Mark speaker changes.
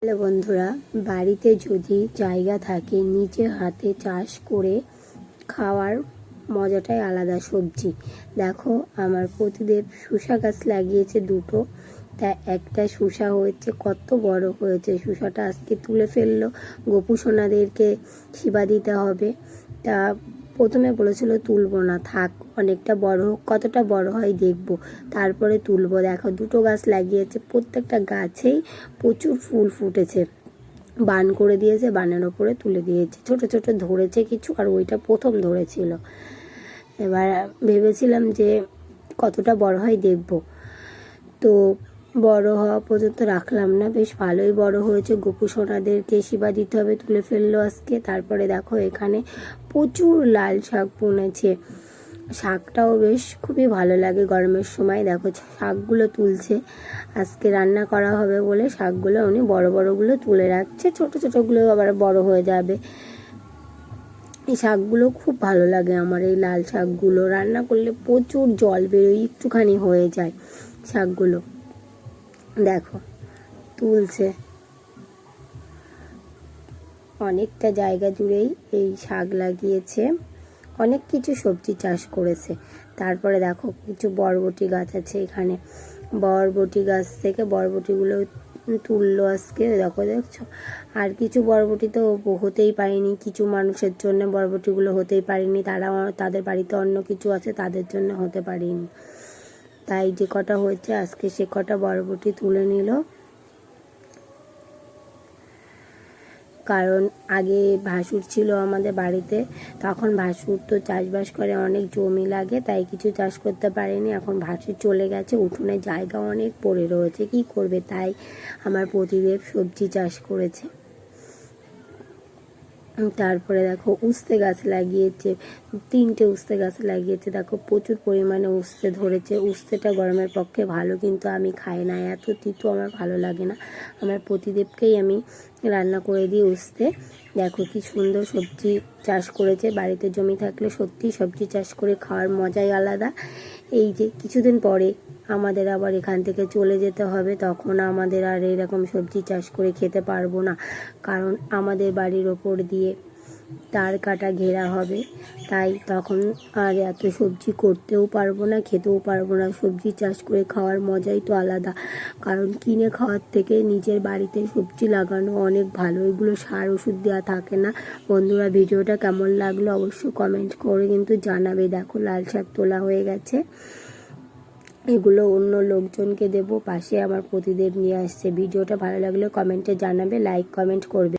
Speaker 1: Hello বন্ধুরা, বাড়িতে যদি জায়গা থাকে নিজে হাতে চাষ করে খাওয়ার মজাটাই আলাদা। সবজি দেখো, আমার প্রতিদেব শসা গাছ লাগিয়েছে দুটো, তা একটা শসা হয়েছে, কত বড় হয়েছে শসাটা। আজকে তুলে ফেললো, গোপু সোনাদেরকে সেবা দিতে হবে। তা প্রথমে বলেছিল তুলবো না, থাক অনেকটা বড় হোক, কতটা বড় হয় দেখবো, তারপরে তুলবো। দেখো দুটো গাছ লাগিয়েছে, প্রত্যেকটা গাছেই প্রচুর ফুল ফুটেছে। বান করে দিয়েছে, বানের ওপরে তুলে দিয়েছে, ছোট ছোট ধরেছে কিছু, আর ওইটা প্রথম ধরেছিল। এবার ভেবেছিলাম যে কতটা বড় হয় দেখবো, তো বড় হওয়া পর্যন্ত রাখলাম না, বেশ ভালোই বড় হয়েছে। গোপু সোনাদেরকে সেবা দিতে হবে, তুলে ফেললো আজকে। তারপরে দেখো এখানে প্রচুর লাল শাক বুনেছে, শাকটাও বেশ খুবই ভালো লাগে গরমের সময়। দেখো শাকগুলো তুলছে, আজকে রান্না করা হবে বলে শাকগুলো উনি বড় বড়গুলো তুলে রাখছে, ছোট ছোটগুলো আবার বড় হয়ে যাবে। এই শাকগুলো খুব ভালো লাগে আমার, এই লাল শাকগুলো রান্না করলে প্রচুর জল বেরোয়, একটুখানি হয়ে যায় শাকগুলো। দেখো তুলছে, অনেকটা জায়গা জুড়েই এই শাক লাগিয়েছে, অনেক কিছু সবজি চাষ করেছে। তারপরে দেখো কিছু বরবটি গাছ আছে এখানে, বরবটি গাছ থেকে বরবটিগুলো তুললো আজকে। দেখছো, আর কিছু বরবটি তো হতেই পারেনি, কিছু মানুষের জন্য বরবটিগুলো হতেই পারেনি, তারা তাদের বাড়িতে অন্য কিছু আছে তাদের জন্য হতে পারেনি। তাই যে কটা হয়েছে আজকে সে কটা বরবটি তুলে নিল। কারণ আগে ভাসুর ছিল আমাদের বাড়িতে, তখন ভাসুর তো চাষবাস করে, অনেক জমি লাগে, তাই কিছু চাষ করতে পারেনি। এখন ভাসুর চলে গেছে, উঠোনের জায়গা অনেক পড়ে রয়েছে, কি করবে, তাই আমার প্রতিদেব সবজি চাষ করেছে। তারপরে দেখো উস্তে গাছ লাগিয়েছে, 3টে উস্তে গাছ লাগিয়েছে। দেখো প্রচুর পরিমাণে উস্তে ধরেছে। উস্তেটা গরমের পক্ষে ভালো, কিন্তু আমি খাই না, এত তিতো আমার ভালো লাগে না। আমার প্রতিদেবকেই আমি রান্না করে দিই উস্তে। দেখো কি সুন্দর সবজি চাষ করেছে। বাড়িতে জমি থাকলে সত্যি সবজি চাষ করে খাওয়ার মজাই আলাদা। এই যে কিছুদিন পরে আমাদের আবার এখান থেকে চলে যেতে হবে, তখন আমাদের আর এরকম সবজি চাষ করে খেতে পারবো না, কারণ আমাদের বাড়ির ওপর দিয়ে তার কাটা ঘেরা হবে। তাই তখন আর এত সবজি করতেও পারবো না, খেতেও পারবো না। সবজি চাষ করে খাওয়ার মজাই তো আলাদা, কারণ কিনে খাওয়ার থেকে নিজের বাড়িতে সবজি লাগানো অনেক ভালো, এগুলো সার ওষুধ দেওয়া থাকে না। বন্ধুরা, ভিডিওটা কেমন লাগলো অবশ্যই কমেন্ট করে কিন্তু জানাবে। দেখো লাল শাক তোলা হয়ে গেছে, এগুলো অন্য লোকজনকে দেবো, পাশে আমার প্রতিদেব নিয়ে আসছে। ভিডিওটা ভালো লাগলে কমেন্টে জানাবে, লাইক কমেন্ট করবে।